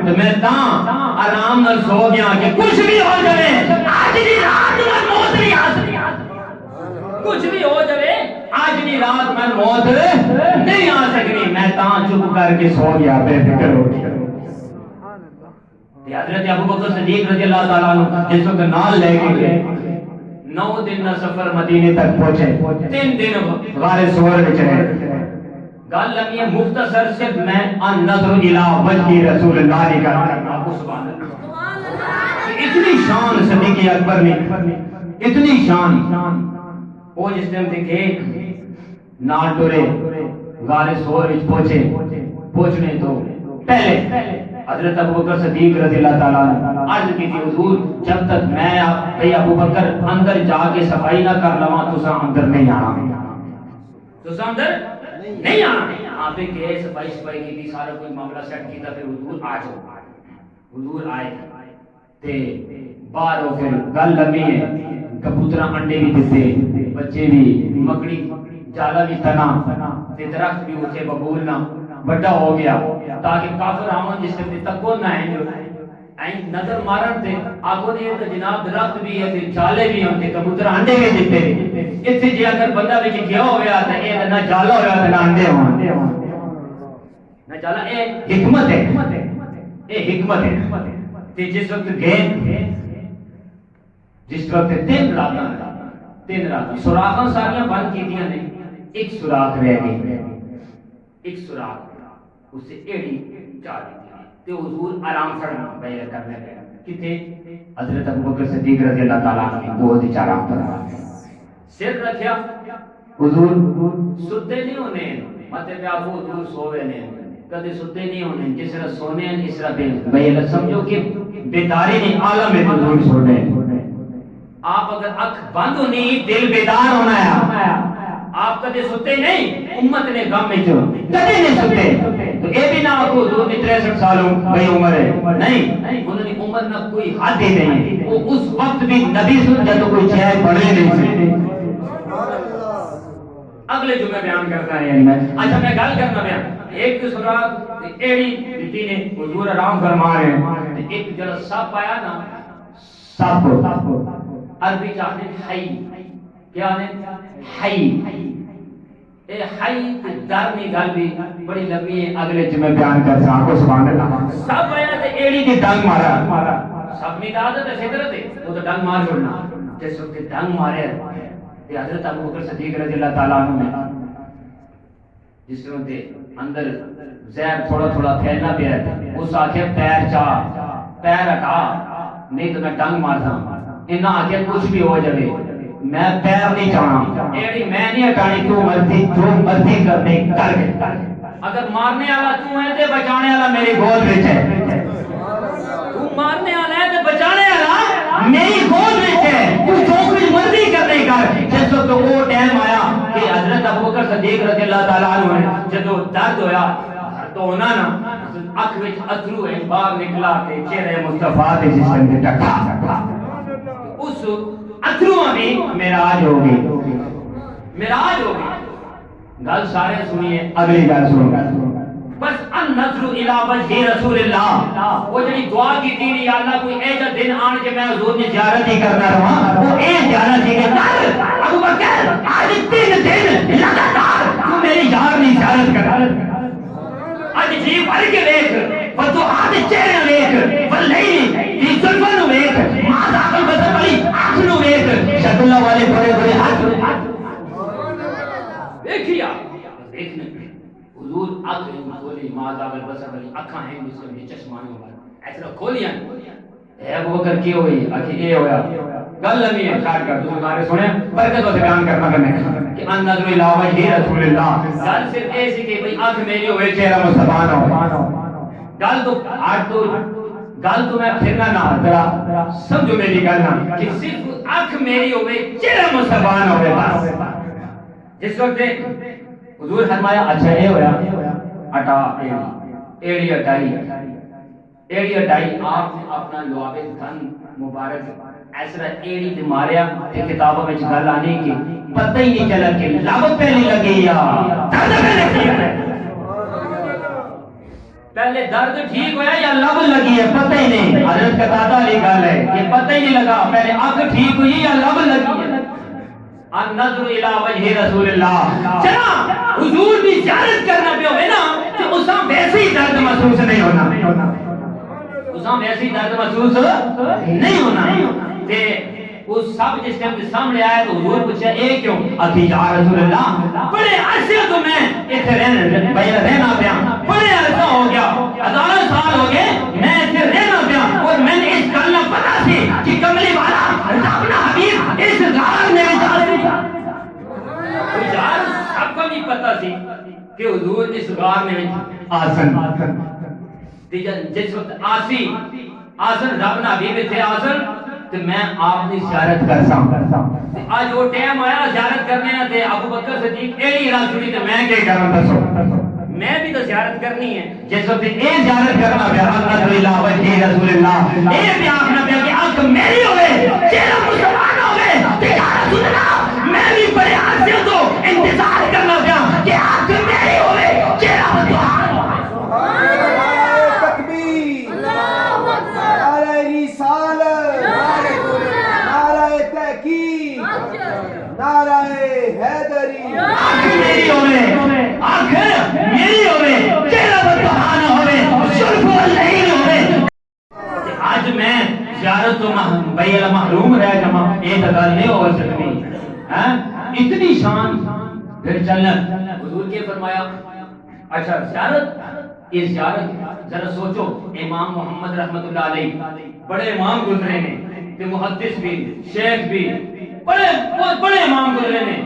تو میں آرام نہ سو گیا کہ کچھ بھی ہو جائے آج دی رات میں موت نہیں آ سکتی کچھ بھی ہو جائے آج دی رات میں موت نہیں آ سکتی میں چپ کر کے سو گیا بے فکر ہو گیا حضرت ابو بکر صدیق رضی اللہ تعالیٰ عنہ جس وقت نال لے کے گئے 9 دن نہ سفر مدینے تک پہنچے 3 دن غار سور وچ رہے گل لگی ہے مختصر صرف میں ان نظر الی وجہ رسول اللہ کی کرنا سبحان اللہ اتنی شان صدیق اکبر نے اتنی شان وہ جس ٹائم دیکھے نال ٹرے غار سور وچ پہنچنے تو پہلے حضرت ابو بکر صدیق رضی اللہ تعالیٰ عنہ عرض کی تھی حضور جب تک میں بھئی ابو بکر اندر جا کے صفائی نہ کر لواں تو سا اندر نہیں آنا تو سا اندر نہیں آنا آپ نے کہے صفائی کی تھی سارا کوئی معاملہ سیٹ کیتا پھر حضور آ جاؤ حضور آئے تے باہر ہو پھر گل لگی ہے کبوترہ انڈے بھی دیتے بچے بھی مکڑی جالا بھی تنا تے درخت بھی اٹھے ببول نہ بڑا ہو گیا تاکہ کافر آمن جس سے تکو نہ ہیں جو این نظر مارن تے آگو دیئے تو جناب درخت بھی ہے تے جالے بھی ہیں تے کبوتر انڈے بھی دیتے اس سے جی اگر بندہ بھی گیا ہویا تھا اے نہ جالا ہویا تھا نہ انڈے ہوں نہ جالا اے حکمت ہے اے حکمت ہے تے جس وقت گئے جس وقت 3 راتاں سوراخاں ساریاں بند کی دیا نے ایک سوراخ رہ گئی ایک سوراخ اس سے ایڑی چار دی تے حضور آرام فرما بیعت کرنے گئے کتے حضرت ابوبکر صدیق رضی اللہ تعالیٰ عنہ کی گود وچ آرام فرما سر رکھیا حضور ستے نہیں ہونے متے پہ آپ حضور سوے نے کدے ستے نہیں ہونے جس طرح سونے ہیں اس طرح بیعت سمجھو کہ بیداری نہیں عالم میں حضور سونے آپ اگر اکھ بند ہونی دل بیدار ہونا ہے آپ کدے ستے نہیں امت نے غم میں جو کدے نہیں ستے تو اے بھی نہ کو حضور نے 63 سالوں بھئی عمر ہے نہیں انہوں نے عمر نہ کوئی حد ہی نہیں وہ اس وقت بھی نبی سن جب کوئی چہر پڑے نہیں سکتے اگلے جمعے بیان کرتا ہے یعنی میں اچھا میں گل کرنا بیان ایک سورات ایڑی دیتی نے حضور آرام فرما رہے ہیں ایک جڑا سپ آیا نا سپ عربی چاہتے ہیں حی کیا نے حی اے حی درنی گل بھی بڑی لمبی ہے اگلے جمعے بیان کر سا کو سبحان اللہ سب آیا تے ایڑی دی ڈنگ مارا سب نہیں عادت ہے فطرت ہے وہ تو ڈنگ مار چھوڑنا جس وقت ڈنگ مارے تے حضرت ابو بکر صدیق رضی اللہ تعالیٰ عنہ نے جس وقت اندر زہر تھوڑا تھوڑا پھیلنا پیا ہے اس آخر پیر ہٹا نہیں تو میں ڈنگ مارتا انہاں آخر کچھ بھی ہو جائے میں پیر نہیں چاہنا ایڑی میں نہیں ہٹانی تو مرضی جو مرضی کرنے کر کے اگر مارنے والا تو ہے تے بچانے والا میری گود وچ ہے تو مارنے والا ہے تے بچانے والا میری گود وچ ہے تو جو کچھ مرضی کرنے کر جس وقت وہ ٹائم آیا کہ حضرت ابوبکر صدیق رضی اللہ تعالیٰ عنہ نے جب درد ہویا تو ہونا نا اکھ وچ اتھرو ہے باہر نکلا تے چہرے مصطفیٰ تے جسم تے ٹکا اس اتھرو بھی معراج ہو گئی معراج ہو گئی گل سارے سنیے اگلی گل سنو بس ان نظر الی وجہ رسول اللہ وہ جڑی دعا کی تھی یا اللہ کوئی ایسا دن آن کے میں حضور کی زیارت ہی کرنا رہا وہ اے زیارت ہی کہ ابو بکر آج 3 دن لگاتار تو میری یار نہیں زیارت کر آج جی بھر کے دیکھ فتوحات چہرے دیکھ واللیل کی زلفن دیکھ ماں داخل بسر بلی شکل والے بڑے بڑے ہاتھ دیکھیا دیکھنے حضور آنکھیں کھولی ماذا بالبصر والی آنکھاں ہیں مسلم یہ چشمانے والا ایسا کھولیا اے ابو بکر کی ہوئی آنکھیں یہ ہویا گل نہیں ہے شاید کر دوسرے بارے سنے برکت سے بیان کرنا کرنے کہ ان نظر الہ وجہ رسول اللہ گل صرف ایسی کہ بھئی آنکھ میری ہوئے چہرہ مصطفیٰ نہ ہو گل تو آج تو گل تو میں پھرنا نہ ذرا سمجھو میری گل نہ کہ صرف آنکھ میری ہوئے چہرہ مصطفیٰ نہ ہوئے بس جس وقت حضور فرمایا اچھا یہ ہویا اٹا ایڑی اٹائی ایڑی اٹائی آپ نے اپنا لعاب دھن مبارک ایسا ایڑی تے ماریا تے کتابوں میں گل آنے کی پتہ ہی نہیں چلا کہ لب پہ نہیں لگی یا درد پہ لگی ہے پہلے درد ٹھیک ہویا یا لب لگی ہے پتہ ہی نہیں حضرت قتادہ علی گل ہے کہ پتہ ہی نہیں لگا پہلے آنکھ ٹھیک ہوئی یا لب لگی ہے النظر الى وجہ رسول اللہ چلا حضور بھی زیارت کرنا پہ ہوئے نا کہ اساں ویسے ہی درد محسوس نہیں ہونا اساں ویسے ہی درد محسوس نہیں ہونا تے اس سب جس ٹائم کے سامنے آیا تو حضور پوچھا اے کیوں اکی یا رسول اللہ بڑے عرصے تو میں اتنے رہنا پیا بڑے عرصہ ہو گیا ہزاروں سال ہو گئے میں اتنے رہنا پیا اور میں نے اس گل نہ پتا سی کہ کملی والا اپنا حبیب اس غار میں یار سب کو نہیں پتا سی کہ حضور اس غار میں آسن جس وقت آسن رب نہ حبیب تھے آسن تو میں آپ نے زیارت کرتا ہوں آج وہ ٹائم آیا زیارت کرنے نہ تھے ابو بکر صدیق ایلی راہ چھوڑی تو میں کیا کروں دسو میں بھی تو زیارت کرنی ہے جس وقت اے زیارت کرنا پیا اللہ الہ وجہ رسول اللہ اے بھی آخنا پیا کہ آنکھ میری ہوئے چہرہ مسلمان ہوئے کہ یا رسول اللہ میں بھی بڑے عرصے تو انتظار کرنا پیا کہ آنکھ میری ہوئے چہرہ مسلمان ہوئے تکبیر نعرہ رسالت نعرہ تحقیق نعرہ حیدری آنکھ میری ہوئے آنکھ میری ہوئے چہرہ مسلمان ہوئے شرف واللہین ہوئے آج میں زیارت تو بیل محروم رہ جمع ایک گل نہیں ہو سکتی اتنی شان پھر چلنا حضور کے فرمایا اچھا زیارت یہ زیارت ذرا سوچو امام محمد رحمت اللہ علیہ بڑے امام گزرے نے کہ محدث بھی شیخ بھی بڑے امام گزرے نے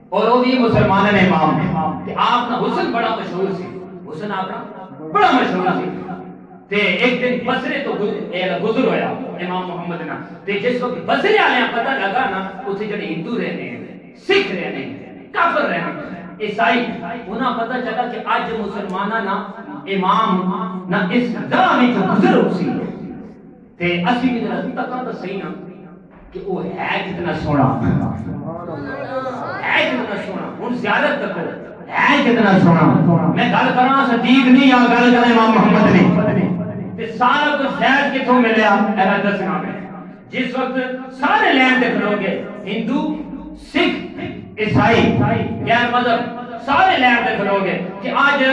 اور وہ بھی مسلمان نے امام کہ آپ کا حسن بڑا مشہور سی حسن آپ کا بڑا مشہور سی تے ایک دن بصرے تو گزر ہویا امام محمد نا تے جس وقت بصرے والے پتہ لگا نا اتنے جڑے ہندو رہنے ہیں سکھ رہنے ہیں کافر رہنے ہیں عیسائی انہاں پتہ چلا کہ آج مسلمانہ نا امام نا اس راہ میں جو گزر ہو سی تے اسی بھی ذرا تکا تو صحیح نا کہ وہ ہے کتنا سونا ہے کتنا سونا ہن زیارت تک ہے کتنا سونا میں گل کراں صدیق نہیں یا گل کراں امام محمد نہیں تے سارا کچھ فیض کتھوں ملیا اے دسنا میں جس وقت سارے لین تے کھلو گے ہندو سکھ عیسائی غیر مذہب سارے لین تے کھلو گے کہ آج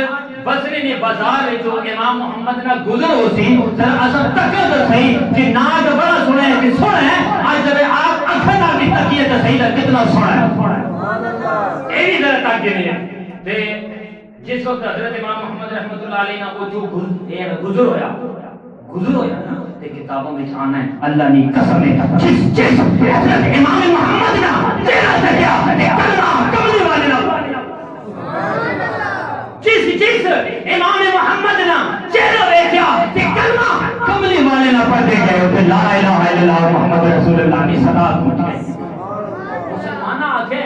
بصرے نے بازار جو امام محمد نہ گزر ہو سی ذرا اصل تک تو صحیح کہ ناگ بڑا سنا ہے کہ سنا ہے آج جب آپ اکھن نال بھی تکیے تو صحیح کتنا سنا ہے سبحان اللہ اے بھی ذرا تک نہیں ہے تے جس وقت حضرت امام محمد رحمت اللہ علیہ نا وہ جو گزر ہویا نا تے کتابوں میں آنا ہے اللہ نے قسم ہے جس حضرت امام محمد نا تیرا تکیا کلمہ کملی والے نا جس امام محمد نا چہرہ دیکھیا تے کلمہ کملی والے نا پڑھ دے گئے تے لا الہ الا اللہ محمد رسول اللہ کی صدا پہنچ گئی مسلمانہ آکھے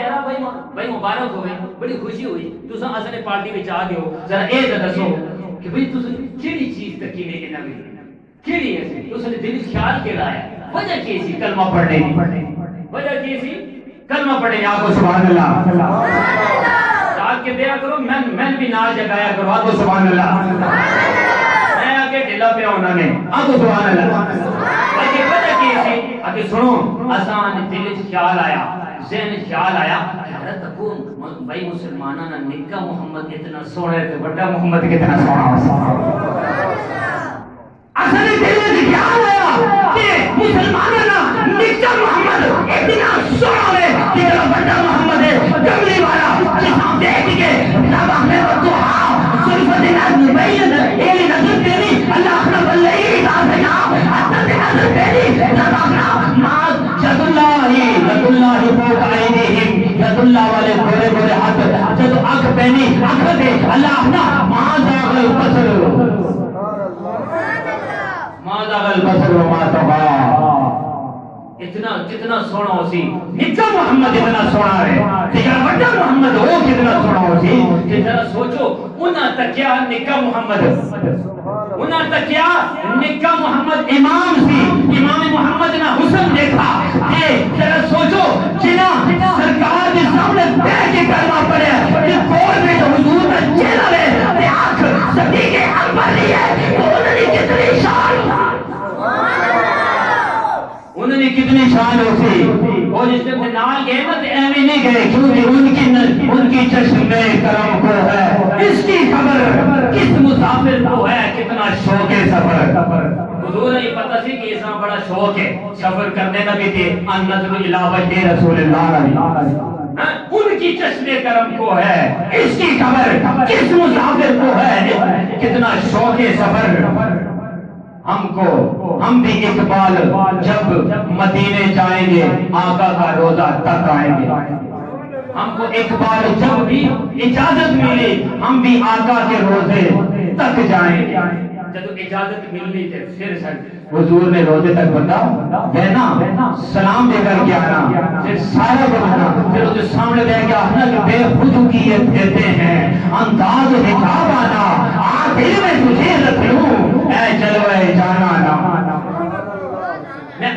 بھائی مبارک ہوئے بڑی خوشی ہوئی تساں اصل پارٹی وچ آ گئے ہو ذرا اے دسو کہ بھئی تساں کیڑی چیز تکی نے انہاں وچ کیڑی ہے تساں دل وچ خیال کیڑا ہے وجہ کی سی کلمہ پڑھنے کی وجہ کی سی کلمہ پڑھنے آپ کو سبحان اللہ سبحان اللہ ساتھ کے دیا کرو میں بھی نال جگایا کرو آپ کو سبحان اللہ میں آگے ڈھلا پیا انہوں نے آپ کو سبحان اللہ وجہ کی سی آگے سنو آسان دل وچ خیال آیا ذہن خیال آیا حضرت تکون بھائی مسلمانہ نا نکا محمد اتنا سونا ہے تو بڑا محمد کتنا سونا اصل دل میں خیال آیا کہ مسلمانوں نا نکا محمد اتنا سونا ہے کہ میرا بڑا محمد ہے کملی والا جساں دیکھ کے رب ہمیں تو ہاں سلفت نبین ایلی نظر تیری اللہ اخنا بلئی دازینا حتی نظر تیری رب اخنا ماز ید اللہ فوق عیدہم ید اللہ والے گورے گورے ہاتھ جب اکھ پہنی اکھ دے اللہ اخنا ماز آگل بسر ماذا البصر وما طغى اتنا سونا ہو سی نکا محمد اتنا سونا ہے تیرا بڑا محمد ہو کتنا سونا ہو سی کہ ذرا سوچو انہاں تکیا نکا محمد انہاں تکیا نکا محمد امام سی امام محمد نہ حسن دیکھا کہ ذرا سوچو جنا سرکار کے سامنے بیٹھ کے کلمہ پڑھے کہ کون میں جو حضور کا چہرہ ہے تے آنکھ صدیق اکبر لی ہے تو انہوں نے کتنی شان انہوں نے کتنی شان ہو سی اور جس نے نال گئے نا تو ایویں نہیں گئے کیونکہ ان کی چشم کرم کو ہے اس کی خبر کس مسافر کو ہے کتنا شوق ہے سفر حضور نے پتہ سی کہ اساں بڑا شوق ہے سفر کرنے کا بھی تھے ان نظر الی وجہ رسول اللہ ان کی چشم کرم کو ہے اس کی خبر کس مسافر کو ہے کتنا شوق ہے سفر ہم بھی اقبال جب مدینے جائیں گے آقا کا روزہ تک آئیں گے ہم کو اقبال جب بھی اجازت ملی ہم بھی آقا کے روزے تک جائیں گے جب اجازت ملنی تھے پھر حضور نے روزے تک بتا دینا سلام دے کر کے آنا پھر سارا بتانا پھر اسے سامنے دے کے آنا کہ بے خودکیت دیتے ہیں انداز حجاب آنا دل میں تجھے رکھ لوں اے جلوے جانا نا میں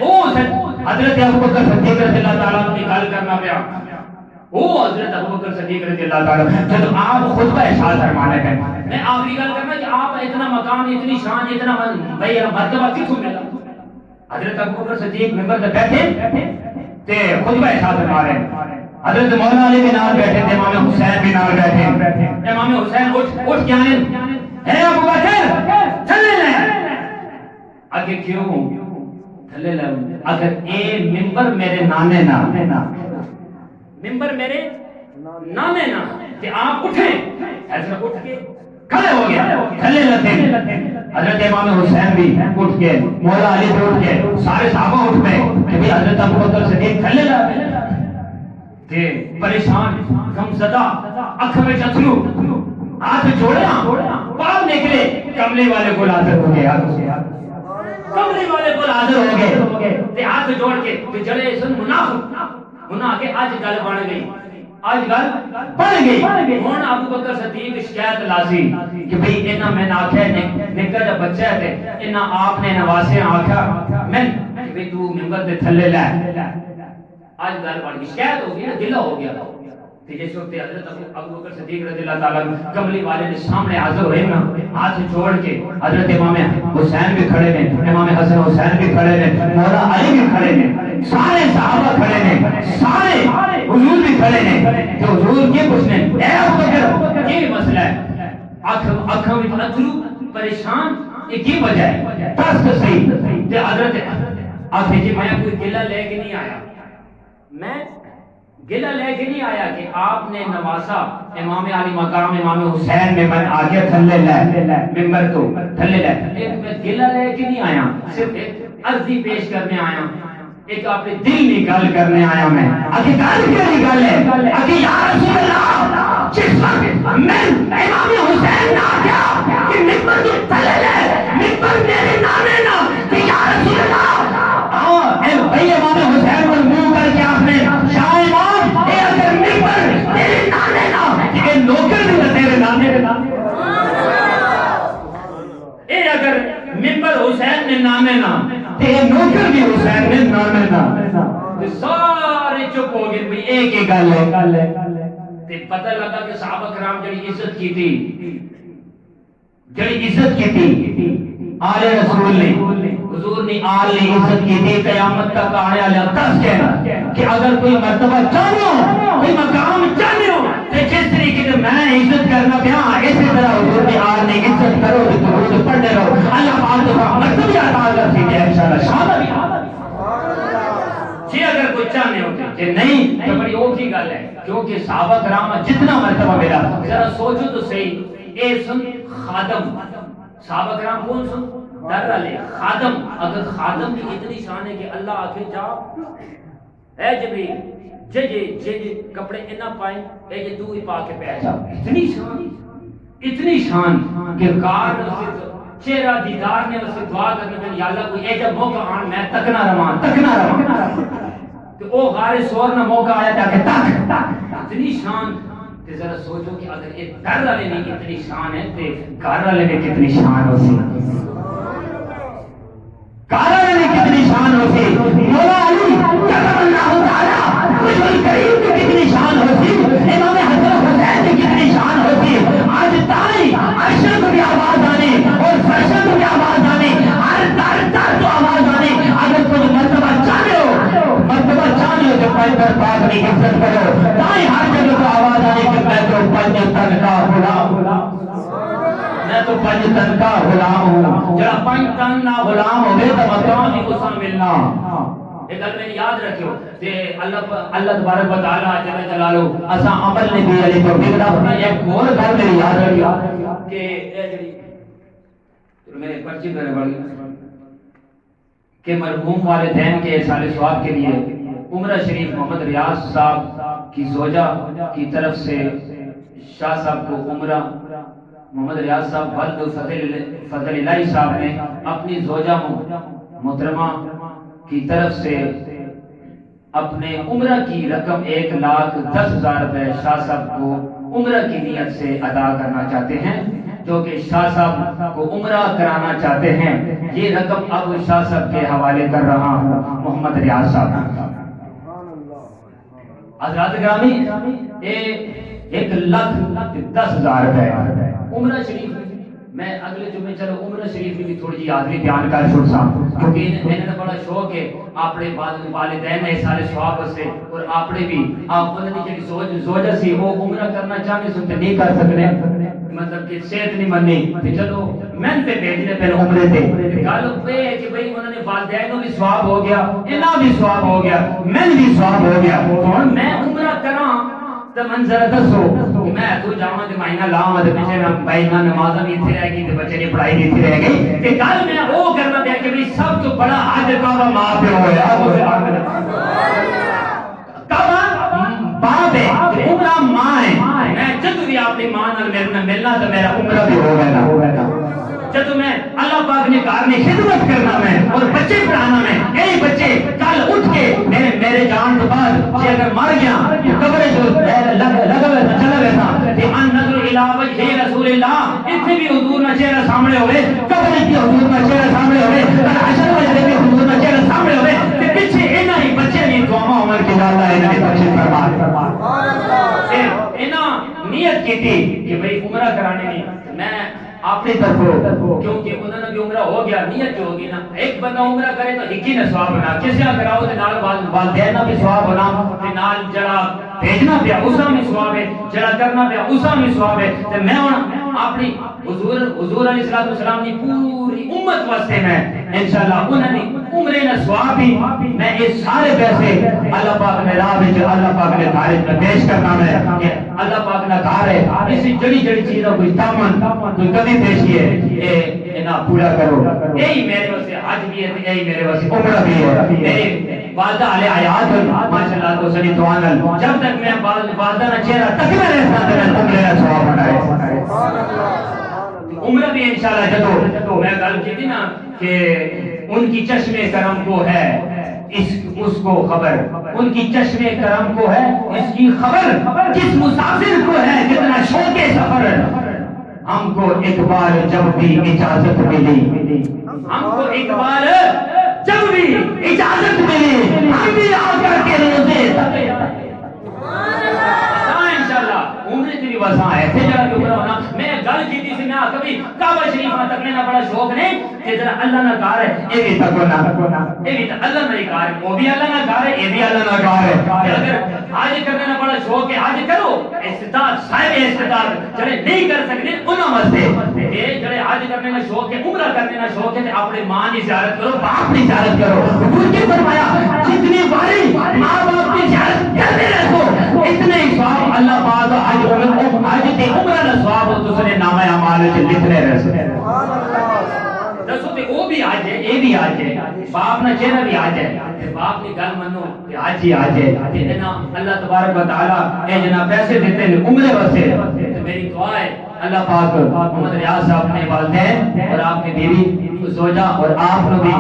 حضرت ابوبکر صدیق رضی اللہ تعالیٰ عنہ کی گل کرنا پیا حضرت ابوبکر صدیق رضی اللہ تعالیٰ جب آپ خطبہ ارشاد فرمانے پہ میں آخری گل کرنا کہ آپ اتنا مقام اتنی شان اتنا بھائی مرتبہ کتوں ملا حضرت ابوبکر صدیق ممبر پہ بیٹھے تے خطبہ ارشاد فرما رہے حضرت مولا علی بھی نال بیٹھے تھے امام حسین بھی نال بیٹھے امام حسین اٹھ کے آنے اے ابوبکر چلے لے آگے کیوں تھلے لے اگر اے ممبر میرے نانے نا ممبر میرے نانے نا کہ آپ اٹھیں ایسا اٹھ کے کھڑے ہو گیا تھلے لتے حضرت امام حسین بھی اٹھ کے مولا علی بھی اٹھ کے سارے صحابہ اٹھ پہ کہ بھی حضرت ابوبکر صدیق تھلے لے کہ پریشان غم زدہ اکھ میں چتھرو ہاتھ جوڑیا پاؤں نکلے کملی والے کو حاضر ہو گئے کملی والے کو حاضر ہو گئے تے ہاتھ جوڑ کے جڑے سن منافق انہاں کے آج گل بن گئی آج گل بن گئی ہن ابوبکر صدیق شکایت لاسی کہ بھئی انہاں میں آکھیا نکا جا بچہ ہے تے انہاں آپ نے نواسے آکھیا میں کہ تو ممبر دے تھلے لے آج گل بن گئی شکایت ہو گئی نا دلہ ہو گیا کہ جس وقت حضرت ابوبکر صدیق رضی اللہ تعالیٰ کملی والے کے سامنے حاضر ہوئے نا ہاتھ جوڑ کے حضرت امام حسین بھی کھڑے ہیں امام حسن حسین بھی کھڑے ہیں مولا علی بھی کھڑے ہیں سارے صحابہ کھڑے ہیں سارے حضور بھی کھڑے ہیں تو حضور کے پوچھنے اے ابوبکر یہ مسئلہ ہے آنکھوں میں اترو پریشان یہ کی وجہ ہے ترس صحیح کہ حضرت آخری جی میں کوئی گلہ لے کے نہیں آیا میں گلہ لے کے نہیں آیا کہ آپ نے نواسا امام علی مقام امام حسین میں من آگے تھلے لے ممبر تو تھلے لے میں گلہ لے کے نہیں آیا صرف ایک عرضی پیش کرنے آیا ایک اپنے دل نکال کرنے آیا میں آگے گل کیا نکالے آگے یا رسول اللہ جس وقت میں امام حسین نہ گیا کہ ممبر تو تھلے لے ممبر میرے نانے نا کہ یا رسول اللہ اے بھئی امام حسین پر منہ کر کے آپ نے شاہ امام اے اگر ممبر تیرے نانے نا کہ نوکر بھی تیرے نانے اے اگر ممبر حسین نے نانے نا تے نوکر بھی حسین نے نانے نا سارے چپ ہو گئے بھئی ایک ہی گل ہے تے پتہ لگا کہ صحابہ کرام جڑی عزت کی تھی آل رسول نے حضور نے آل نے عزت کی تھی قیامت تک آنے والے دس کہنا کہ اگر کوئی مرتبہ چاہیے کوئی مقام چاہیے تو جس طریقے سے میں عزت کرنا پیا اسی طرح حضور نے آل نے عزت کرو تو درود پڑھتے رہو اللہ پاک کا جانے ہوتے کہ نہیں تو بڑی اوکھی گل ہے، کیونکہ صحابہ کرام جتنا مرتبہ ملا، ذرا سوچو تو صحیح، اے سن خادم، صحابہ کرام کون سن؟ در والے خادم، اگر خادم کی اتنی شان ہے کہ اللہ آکھے جا اے جبریل جے کپڑے انہاں پائیں اے جے تو ہی پا کے پہ جا، اتنی شان کہ کار نے اسے چہرہ دیدار نے اسے دعا کرنے میں یا اللہ کوئی اے جب موقع آن میں تکنا رواں تو او غار سور نہ موقع آیا تھا کہ تک اتنی شان، تے ذرا سوچو کہ اگر ایک در والے نے اتنی شان ہے تے گھر والے نے کتنی شان ہو سی، گھر والے نے کتنی شان ہو سی، مولا علی کرم اللہ تعالی رسول کریم کی کتنی شان ہو سی، امام حسن حسین کی کتنی شان ہو سی، آج تائی عرشن کو بھی آواز آنی اور فرشن کو بھی آواز آنی، ہر در تو آواز آنی، اگر کوئی مرتبہ چاہے ہو کہ پیدر پاک کی عزت کرو، تائی ہر جگہ کو آواز آنی کہ میں تو پنج تن کا غلام، میں تو پنج تن کا غلام ہوں، جڑا پنج تن نہ غلام ہوئے تو مقام ہی اسا ملنا۔ ایک گل میں یاد رکھو کہ اللہ تبارک و تعالی جل جلالہ اسا عمل نے بھی علی توفیق دا فرمایا۔ ایک اور گل میری یاد رکھو کہ اے جڑی میرے پرچی میں بڑی کہ مرحوم والدین کے سال ثواب کے لیے عمرہ شریف محمد ریاض صاحب کی زوجہ کی طرف سے شاہ صاحب کو عمرہ، محمد ریاض صاحب ولد فضل الہی صاحب نے اپنی زوجہ محترمہ کی طرف سے اپنے عمرہ کی رقم 1,10,000 روپے شاہ صاحب کو عمرہ کی نیت سے ادا کرنا چاہتے ہیں، جو کہ شاہ صاحب کو عمرہ کرانا چاہتے ہیں۔ یہ رقم اب شاہ صاحب کے حوالے کر رہا ہوں محمد ریاض صاحب۔ حضرات گرامی 1,10,000 روپے عمرہ شریف میں اگلے جمعے چلو عمرہ شریف میں بھی تھوڑی جی حاضری بیان کر چھوڑسا، کیونکہ انہیں بڑا شوق ہے اپنے والدین نے سارے ثواب سے اور اپنے بھی آپ انہوں نے جو زوجہ سی وہ عمرہ کرنا چاہنے سنتے نہیں کر سکنے، مطلب کہ صحت نہیں مننی، کہ چلو میں پہ بھیجنے پہ عمرے تھے گل پہ ہے کہ بھئی انہوں نے والدین کو بھی ثواب ہو گیا، انہاں بھی ثواب ہو گیا، میں بھی ثواب ہو گیا، اور میں عمرہ کراں تو منظر دسو کہ میں تو جاواں تے مہینہ لاواں تے پیچھے میں بھائی نہ نماز بھی ایتھے رہ گئی تے بچے دی پڑھائی بھی ایتھے رہ گئی، تے کل میں او کرنا پیا کہ بھئی سب تو بڑا حج کا ماں پیو ہویا وہ باپ ہے، عمرہ ماں ہے، میں جب بھی اپنی ماں نال ملنا تو میرا عمرہ بھی ہو گیا، جب میں اللہ پاک نے کہا میں خدمت کرنا میں اور بچے پڑھانا میں، اے بچے کل اٹھ کے میرے جان تو بعد کہ اگر مر گیا قبر جو لگا ویسا چلا ویسا کہ ان نظر الہ وجہ رسول اللہ، اتنے بھی حضور نہ چہرہ سامنے ہوئے، قبر کی حضور نہ چہرہ سامنے ہوئے، حشر وجہ بھی حضور نہ چہرہ سامنے ہوئے، کہ پیچھے اینا ہی بچے بھی دعا عمر کی اللہ انہیں بخشش فرما۔ انہاں نیت کی تھی کہ بھئی عمرہ کرانے میں اپنی طرف کیونکہ انہوں نے بھی عمرہ ہو گیا، نیت جو ہوگی نا ایک بندہ عمرہ کرے تو ہکی نے ثواب بنا، کسی کراؤ تے نال والدین بھی ثواب ہونا تے نال جڑا بھیجنا پیا اسا بھی ثواب ہے، جڑا کرنا پیا اسا بھی ثواب ہے، تے میں ہن اپنی حضور علیہ الصلوۃ والسلام کی پوری امت واسطے میں انشاءاللہ انہاں نے عمرے نہ ثواب بھی میں یہ سارے پیسے اللہ پاک نے راہ وچ اللہ پاک نے خارج میں پیش کرنا میں کہ اللہ پاک نے کہا ہے اسی جڑی جڑی چیزوں کوئی تامن کوئی کمی پیشی ہے اے انہاں پورا کرو، یہی میرے واسطے حج بھی ہے یہی میرے واسطے عمرہ بھی ہے۔ میرے والدہ علیہ حیات ماشاءاللہ تو سنی دعا نال جب تک میں والدہ نہ چہرہ تکنا رہتا تے میں عمرے نہ ثواب بنائے عمرہ بھی انشاءاللہ جدو میں گل کی تھی نا کہ ان کی چشم کرم کو ہے اس کو خبر، ان کی چشم کرم کو ہے اس کی خبر، جس مسافر کو ہے کتنا شوق سفر، ہم کو ایک بار جب بھی اجازت ملی، ہم کو ایک بار جب بھی اجازت ملی ہم بھی آ کر کے روزے تھکے انشاءاللہ عمرے تیری وساں ہے تھے جڑا کہ عمرہ ہونا۔ میں گل گل کی سی میں کبھی کعبہ شریف نہ تکنے نہ بڑا شوق نہیں کہ جڑا اللہ نہ کار ہے اے بھی تکو نہ اے بھی اللہ نہ کار ہے وہ بھی اللہ نہ کار ہے اے بھی اللہ نہ کار ہے اگر حج کرنے نہ بڑا شوق ہے حج کرو استطاعت صاحب استطاعت جڑے نہیں کر سکتے انہاں واسطے اے جڑے حج کرنے نہ شوق ہے عمرہ کرنے نہ شوق ہے تے اپنے ماں دی زیارت کرو باپ دی زیارت کرو حضور کی فرمایا جتنی باری ماں باپ کی زیارت کرتے رہو اتنے ہی ثواب اللہ پاک حج تے عمرہ دا ثواب تساں نے نامہ اعمال وچ لکھنے رہے سبحان اللہ دسو تے او بھی آج ہے اے بھی آج ہے باپ نہ چہرہ بھی آج ہے تے باپ کی گل منو کہ آج ہی آج ہے تے جنا اللہ تبارک و تعالی اے جنا پیسے دیتے ہیں عمرے واسطے تے میری دعا ہے اللہ پاک محمد ریاض صاحب نے والدین اور آپ کی بیوی زوجہ اور آپ نے بھی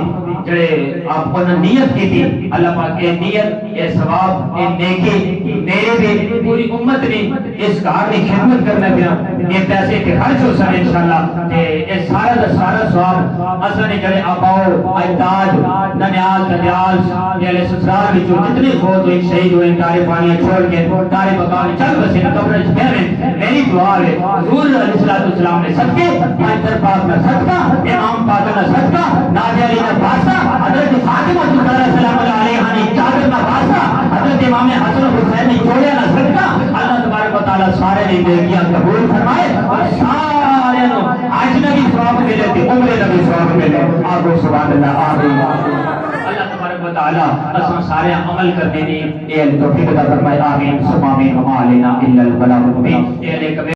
جڑے آپ کو نیت کی تھی اللہ پاک کے نیت یہ ثواب یہ نیکی میرے بھی پوری امت نے اس کار کی خدمت کرنا پیا یہ پیسے کے خرچ ہو سکے انشاءاللہ تے یہ سارا دا سارا ثواب اصل نے جڑے آباؤ اجداد ننیال ددیال یہ سسرال وچ جتنے فوت ہوئے شہید ہوئے تارے پانی چھوڑ کے تارے مقام چل بسے قبر وچ گئے میری دعا ہے حضور علیہ السلام نے صدقے پاکر پاک کا صدقہ امام پاک کا صدقہ ناجی علی کا واسطہ حضرت فاطمہ الزہرا سلام اللہ علیہا نے چادر کا واسطہ حضرت امام حسن حسین نے جوڑے کا صدقہ اللہ تبارک و تعالی سارے نے نیکیاں قبول فرمائے اور سارے نو حج میں بھی ثواب ملے تے عمرے میں بھی ثواب ملے آگو سبحان اللہ آمین اللہ تبارک و تعالی اساں سارے عمل کرنے دی اے توفیق عطا فرمائے آمین ثم آمین وما علینا الا البلاغ المبین